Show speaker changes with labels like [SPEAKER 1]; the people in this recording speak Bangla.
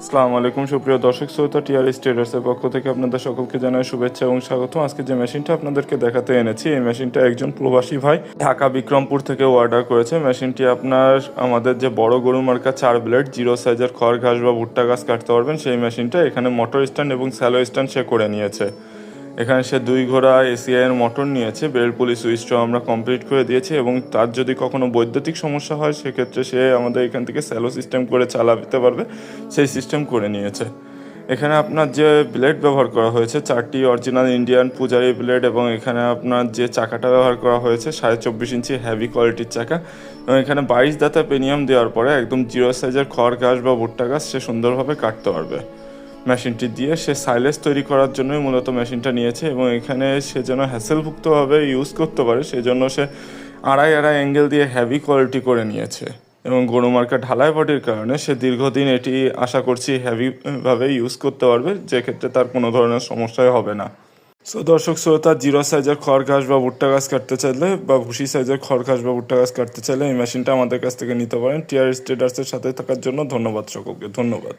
[SPEAKER 1] আসসালামু আলাইকুম সুপ্রিয় দর্শক শ্রোতা, টিআর ট্রেডার্সের পক্ষ থেকে আপনাদের সকলকে জানাই শুভেচ্ছা এবং স্বাগতম। আজকে যে মেশিনটা আপনাদেরকে দেখাতে এনেছি, এই মেশিনটা একজন প্রবাসী ভাই ঢাকা বিক্রমপুর থেকে অর্ডার করেছে। মেশিনটি আপনার আমাদের যে বড় গরু মার্কা 4 ব্লেড 0 সাইজের খড় ঘাস বা ভুট্টা গাছ কাটতে পারবেন সেই মেশিনটা এখানে মোটর স্ট্যান্ড এবং স্যালো স্ট্যান্ড সে করে নিয়েছে। এখানে সে 2 ঘোড়া এসিআইয়ের মোটর নিয়েছে, বেল্ট পুলি সুইচটাও আমরা কমপ্লিট করে দিয়েছি এবং তার যদি কখনো বৈদ্যুতিক সমস্যা হয় সেক্ষেত্রে সে আমাদের এখান থেকে স্যালো সিস্টেম করে চালাতে পারবে, সেই সিস্টেম করে নিয়েছে। এখানে আপনার যে ব্লেড ব্যবহার করা হয়েছে 4টি অরিজিনাল ইন্ডিয়ান পূজারি ব্লেড এবং এখানে আপনার যে চাকাটা ব্যবহার করা হয়েছে 24.5 ইঞ্চি হেভি কোয়ালিটির চাকা এবং এখানে 22 দাতা পেনিয়াম দেওয়ার পরে একদম 0 সাইজের খড় ঘাস বা ভুট্টা গাছ সে সুন্দরভাবে কাটতে পারবে। মেশিনটি দিয়ে সে সাইলেজ তৈরি করার জন্যই মূলত মেশিনটা নিয়েছে এবং এখানে সে যেন হ্যাসেলভুক্তভাবে ইউজ করতে পারে সেজন্য সে আড়াই অ্যাঙ্গেল দিয়ে হেভি কোয়ালিটি করে নিয়েছে এবং গরু মার্কা ঢালাই বডির কারণে সে দীর্ঘদিন এটি আশা করছি হেভিভাবে ইউজ করতে পারবে, যে ক্ষেত্রে তার কোনো ধরনের সমস্যাই হবে না। সো দর্শক শ্রোতা, 0 সাইজের খড় ঘাস বা ভুট্টা গাছ কাটতে চাইলে বা ভুসি সাইজের খড় ঘাস বা ভুট্টা গাছ কাটতে চাইলে এই মেশিনটা আমাদের কাছ থেকে নিতে পারেন। টিআর ট্রেডার্সের সাথে থাকার জন্য ধন্যবাদ সকলকে, ধন্যবাদ।